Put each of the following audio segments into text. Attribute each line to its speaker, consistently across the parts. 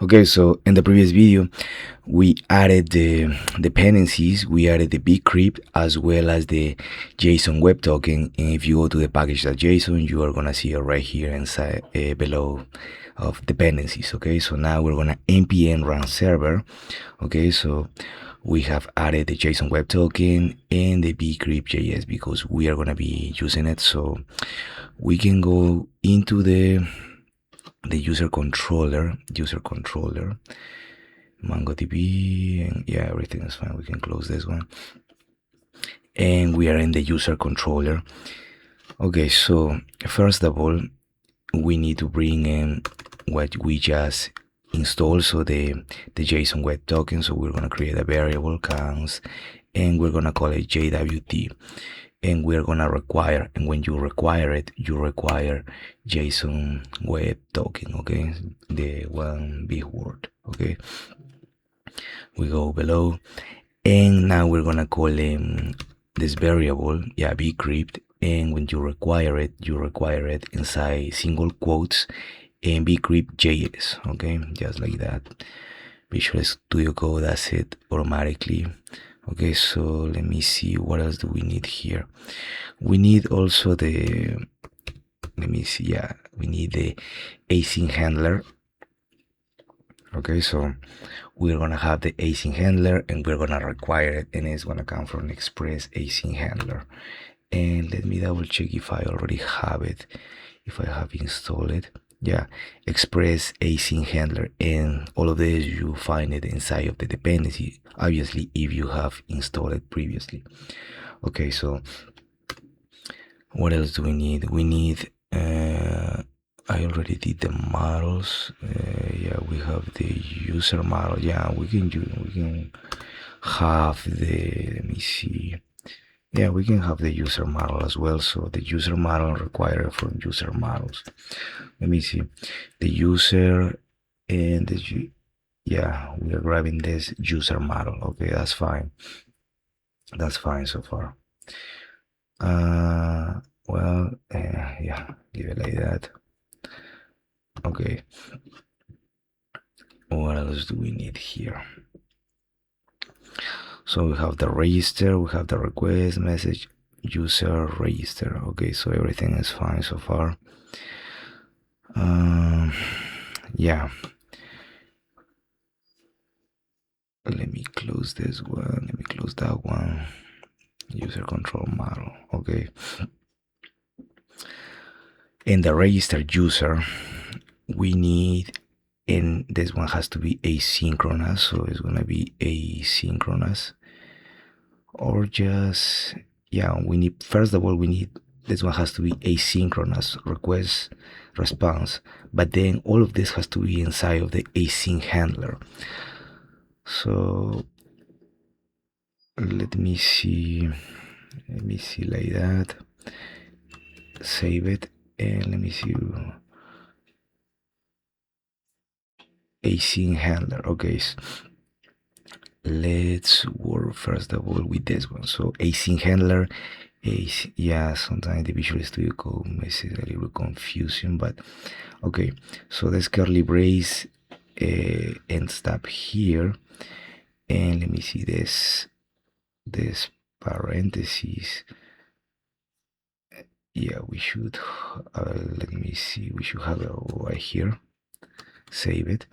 Speaker 1: Okay, so in the previous video, we added the dependencies, we added the BCRYPT as well as the JSON web token. And if you go to the package.json, you are gonna see it right here inside below of dependencies. Okay, so now we're gonna npm run server. Okay, so we have added the JSON web token and the BCRYPT.js because we are gonna be using it. So we can go into the user controller, MongoDB, and yeah, everything is fine. We can close this one, and we are in the user controller. Okay, so first of all, we need to bring in what we just installed, so the JSON web token. So we're gonna create a variable counts, and we're gonna call it JWT. And we're gonna require, and when you require it, you require JSON web token. Okay, the one big word. Okay, we go below, and now we're gonna call this variable, yeah, BCRYPT. And when you require it inside single quotes and BCRYPT.js. Okay, just like that. Visual Studio Code does it automatically. Okay, so let me see, what else do we need here? We need also the, let me see, yeah, we need the async handler. Okay, so we're gonna have the async handler, and we're gonna require it, and it's gonna come from express async handler. And let me double check if I already have it, if I have installed it. Yeah, express async handler, and all of this you find it inside of the dependency, obviously if you have installed it previously. Okay, so what else do we need? We need I already did the models. Yeah, we have the user model. Yeah, we can have the, let me see, yeah, we can have the user model as well. So the user model required from user models. Let me see, the user and the, yeah, we are grabbing this user model. Okay, that's fine. That's fine so far. Well, yeah, leave it like that. Okay, what else do we need here? So we have the register, we have the request message, user register. Okay, so everything is fine so far. Yeah, let me close this one, let me close that one. User control model. Okay, in the registered user we need, and this one has to be asynchronous, so it's gonna be asynchronous, or just, yeah, we need, first of all, we need, this one has to be asynchronous request response, but then all of this has to be inside of the async handler. So let me see like that, save it, and let me see, async handler. Okay, let's work first of all with this one. So async handler is, yeah, sometimes the Visual Studio Code makes it a little confusing, but okay, so this curly brace and stop here, and let me see this parentheses. Yeah, we should let me see, we should have it right here, save it,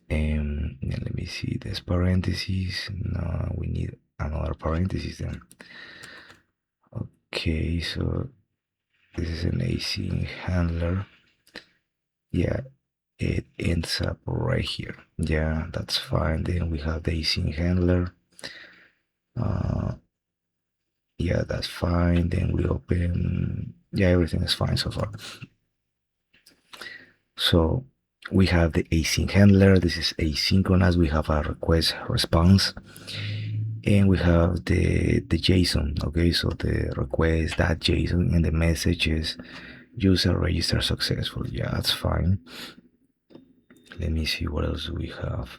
Speaker 1: and let me see this parentheses. No, we need another parentheses then. Okay, so this is an async handler. Yeah, it ends up right here. Yeah, that's fine. Then we have the async handler. Yeah, that's fine. Then we open, yeah, everything is fine so far. So we have the async handler. This is asynchronous. We have a request response, and we have the JSON. Okay, so the request.json, and the message is user register successfully. Yeah, that's fine. Let me see what else we have.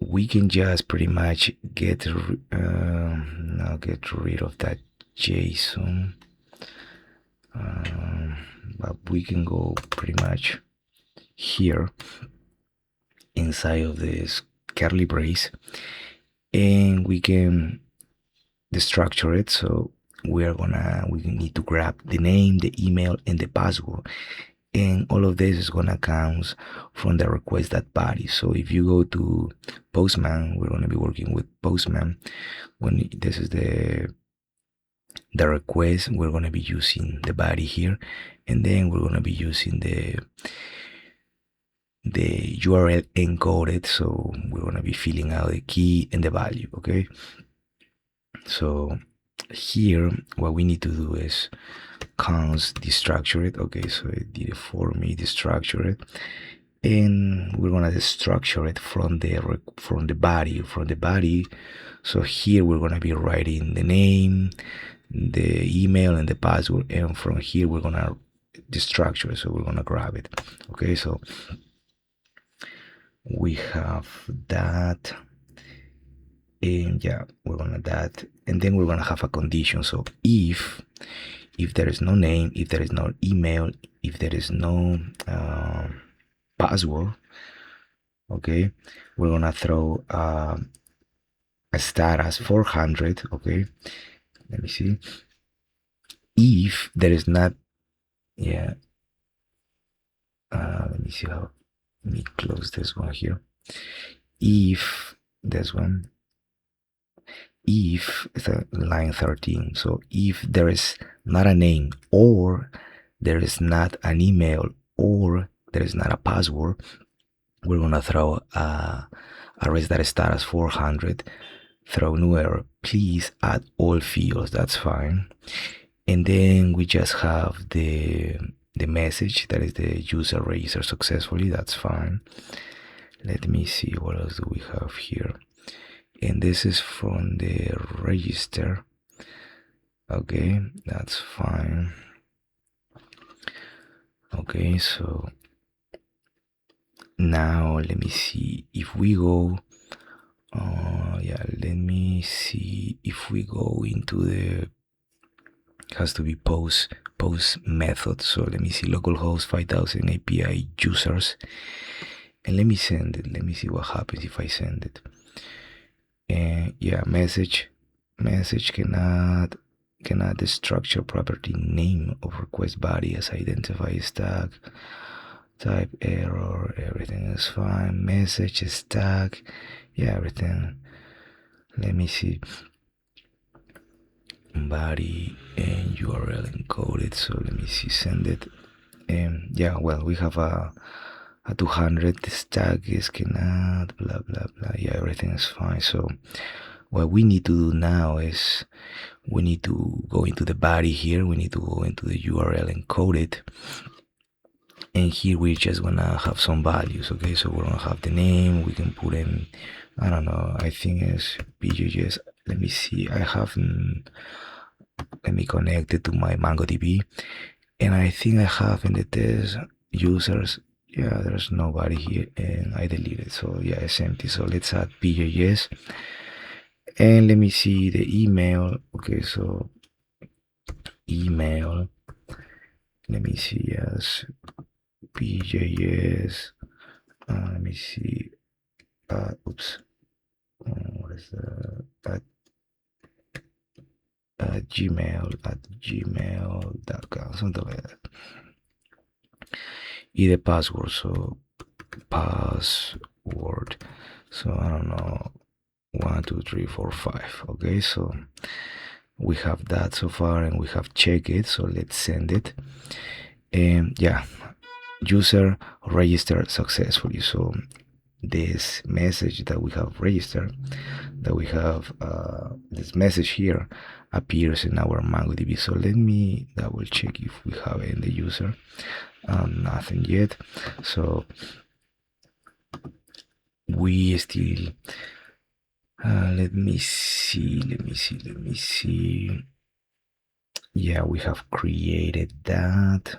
Speaker 1: We can just pretty much get now get rid of that JSON. but we can go pretty much here inside of this curly brace, and we can destructure it. So we need to grab the name, the email, and the password, and all of this is gonna count from the request.body. So if you go to Postman, we're gonna be working with Postman. When this is the request, we're gonna be using the body here, and then we're gonna be using the URL encoded. So we're gonna be filling out the key and the value. Okay. So here, what we need to do is const destructure it. Okay, so it did it for me, destructure it, and we're gonna destructure it from the body. So here we're gonna be writing the name, the email, and the password, and from here we're gonna destructure it. So we're gonna grab it. Okay, so we have that, and yeah, we're gonna that, and then we're gonna have a condition. So if there is no name, if there is no email, if there is no password, okay, we're gonna throw a status 400. Okay, let me see. If there is not, yeah, let me see how. Let me close this one here. If this one, if it's line 13, so if there is not a name, or there is not an email, or there is not a password, we're gonna throw a rest that status 400, throw new error, please add all fields. That's fine. And then we just have the message that is the user registered successfully. That's fine. Let me see what else do we have here. And this is from the register. Okay, that's fine. Okay, so now let me see if we go yeah, let me see if we go into the, has to be post method. So let me see, localhost 5000 API users, and let me send it. Let me see what happens if I send it. And yeah, message cannot the structure property name of request body as identify stack type error. Everything is fine. Message stack, yeah, everything. Let me see, body and URL encoded. So let me see, send it. And yeah, well, we have a 200 stack is cannot blah blah blah. Yeah, everything is fine. So what we need to do now is we need to go into the body here. We need to go into the URL encoded, and here we're just gonna have some values. Okay, so we're gonna have the name. We can put in, I don't know, I think it's BJS. Let me see, I haven't, let me connect it to my MongoDB, and I think I have in the test users, yeah, there's nobody here, and I deleted, so yeah, it's empty. So let's add BJS, and let me see the email. Okay, so email, let me see, yes, BJS, let me see, oops, what is that, at gmail.com, something like that. The password, so password, so I don't know, 1 2 3 4 5. Okay, so we have that so far, and we have checked it. So let's send it, and yeah, user registered successfully. So this message that we have registered, that we have this message here appears in our MongoDB. So let me double check if we have it in the user. Nothing yet. So we still let me see. Yeah, we have created that,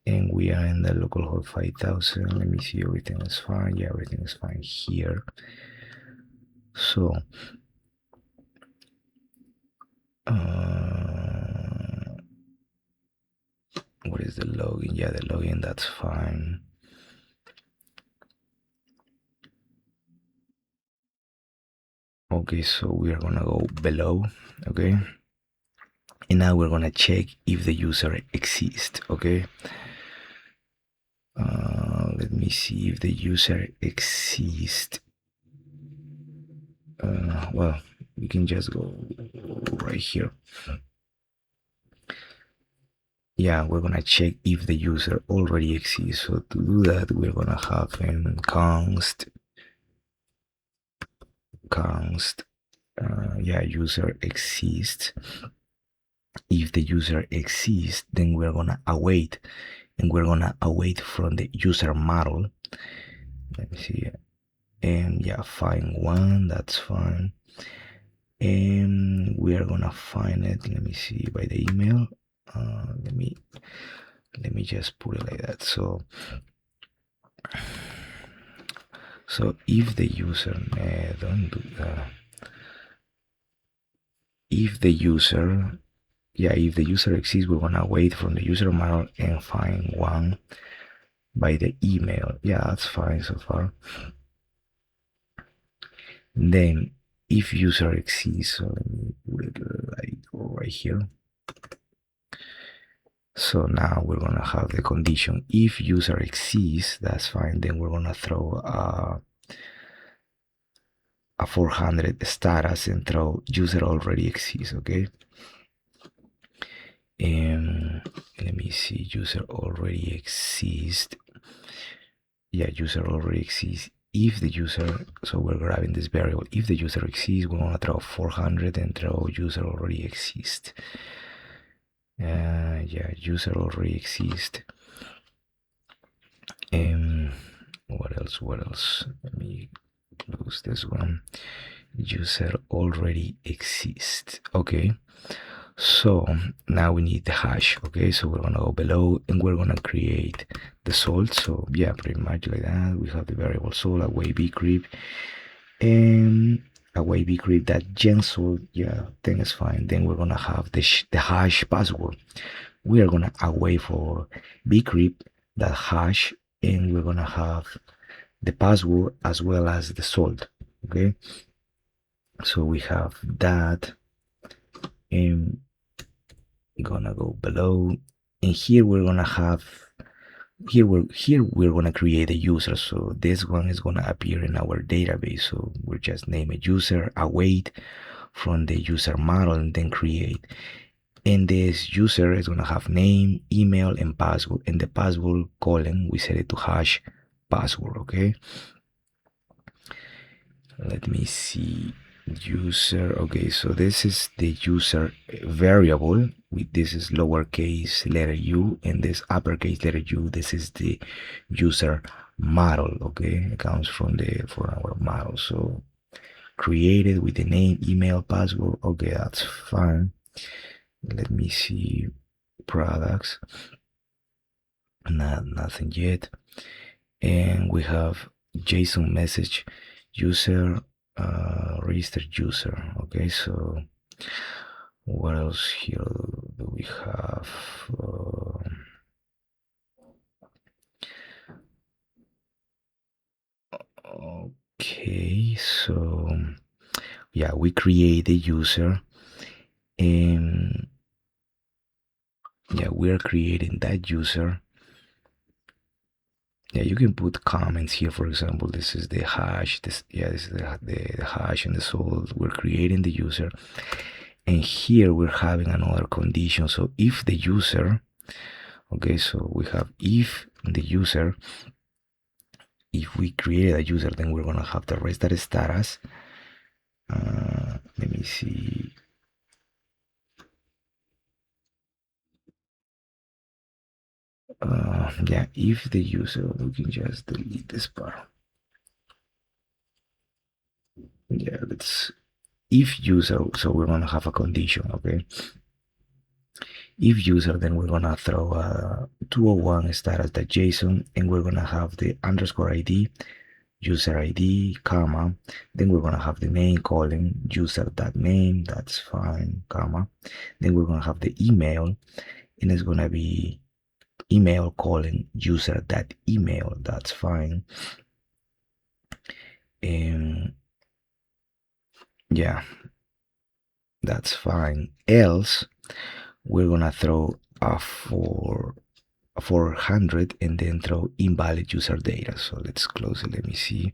Speaker 1: and we are in the localhost 5000. Let me see, everything is fine. Yeah, everything is fine here. So what is the login? Yeah, the login, that's fine. Okay, so we are gonna go below, okay, and now we're gonna check if the user exists, okay. Let me see if the user exists. Well, we can just go right here. Yeah, we're gonna check if the user already exists. So to do that, we're gonna have in const yeah, user exists. If the user exists, then we're gonna await, and we're gonna await from the user model. Let me see, and yeah, find one, that's fine. And we are gonna find it, let me see, by the email. Let me just put it like that. So if the user, don't do that. If the user, yeah, if the user exists, we're gonna wait from the user model and find one by the email. Yeah, that's fine so far. Then if user exists, so let me put it like right here. So now we're gonna have the condition. If user exists, that's fine. Then we're gonna throw a 400 status and throw user already exists, okay? And let me see, user already exists. Yeah, user already exists. If the user, so we're grabbing this variable. If the user exists, we're gonna throw 400 and throw user already exists. Yeah, user already exists. What else? Let me close this one. User already exists. Okay, so now we need the hash. Okay, so we're gonna go below and we're gonna create the salt. So yeah, pretty much like that. We have the variable salt, await bcrypt, and await bcrypt that gen salt. Yeah, then it's fine. Then we're gonna have the hash password. We are gonna await for bcrypt that hash, and we're gonna have the password as well as the salt. Okay, so we have that, and we're gonna go below, and here we're gonna have we're gonna create a user. So this one is gonna appear in our database. So we'll just name a user, await from the user model, and then create. And this user is gonna have name, email, and password. And the password column we set it to hash password. Okay, let me see, user. Okay, so this is the user variable. This is lowercase letter u, and this uppercase letter u, this is the user model. Okay, it comes from our model. So created with the name, email, password. Okay, that's fine. Let me see, products. Nothing yet. And we have JSON message user, registered user. Okay, so what else here do we have? Okay, so yeah, we create the user, and yeah, we are creating that user. Yeah, you can put comments here. For example, this is the hash. This is the hash and the salt. We're creating the user, and here we're having another condition. So if the user, okay, so we have if the user, if we create a user, then we're gonna have the restart status. Let me see. Yeah, if the user, we can just delete this part. Yeah, let's, if user, so we're gonna have a condition. Okay, if user, then we're gonna throw a 201 status.json, and we're gonna have the underscore id, user id, comma, then we're gonna have the name colon user.name, that's fine, comma, then we're gonna have the email, and it's gonna be email colon user that email. That's fine. Yeah, that's fine. Else we're gonna throw a 400 and then throw invalid user data. So let's close it. Let me see.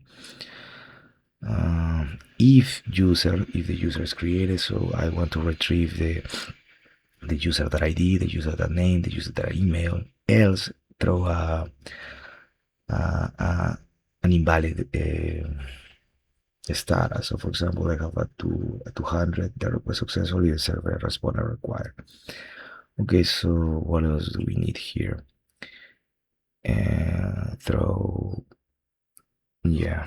Speaker 1: If the user is created, so I want to retrieve the user.id, the user.name, the user.email. Else throw an invalid status. So for example, I have a 200, the request successfully, the server responder required. Okay, so what else do we need here? Throw, yeah.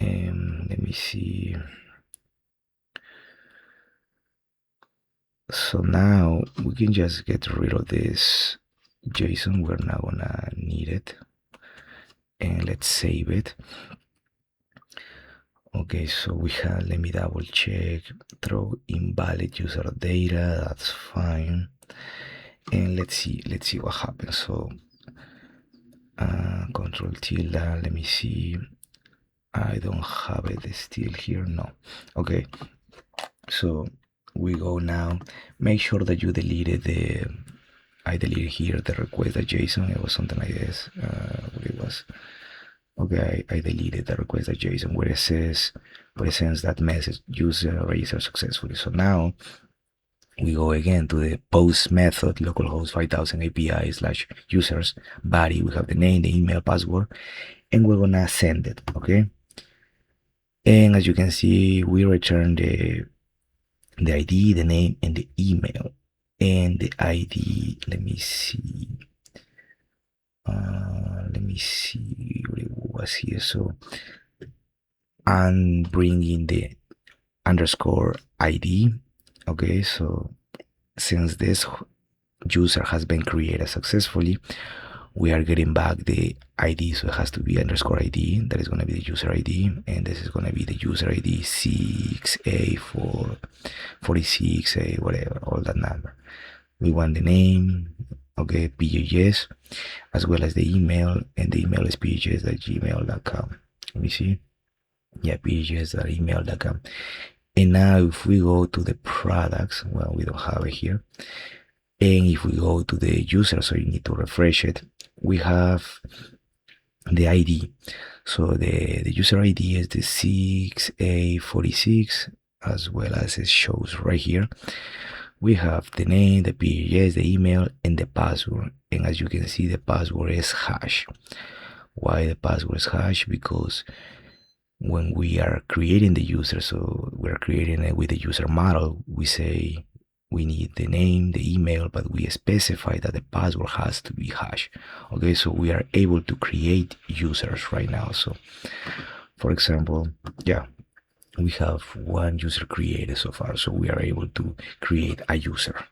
Speaker 1: Let me see. So now we can just get rid of this JSON. We're not gonna need it. And let's save it. Okay, so we have, let me double check, throw invalid user data, that's fine. And let's see what happens. So control tilde, let me see. I don't have it still here, no. Okay, so we go now. Make sure that you deleted I deleted here the request.json. It was something like this. What it was. Okay, I deleted the request.json where it sends that message, user registered successfully. So now we go again to the post method, localhost 5000 API / users body. We have the name, the email, password, and we're gonna send it. Okay. And as you can see, we return the ID, the name, and the email. And the ID, let me see what it was here. So I'm bringing the underscore ID. Okay, so since this user has been created successfully, we are getting back the ID, so it has to be underscore ID. That is going to be the user ID, and this is going to be the user ID 6A446A, whatever, all that number. We want the name, okay, PJS, as well as the email, and the email is pjs@gmail.com. Let me see. Yeah, pjs@email.com. And now if we go to the products, well, we don't have it here. And if we go to the user, so you need to refresh it, we have the ID. So the user ID is the 6A46, as well as it shows right here. We have the name, the PJS, the email, and the password. And as you can see, the password is hash. Why the password is hash? Because when we are creating the user, so we're creating it with the user model, we say we need the name, the email, but we specify that the password has to be hash. Okay, so we are able to create users right now. So for example, yeah, we have one user created so far, so we are able to create a user.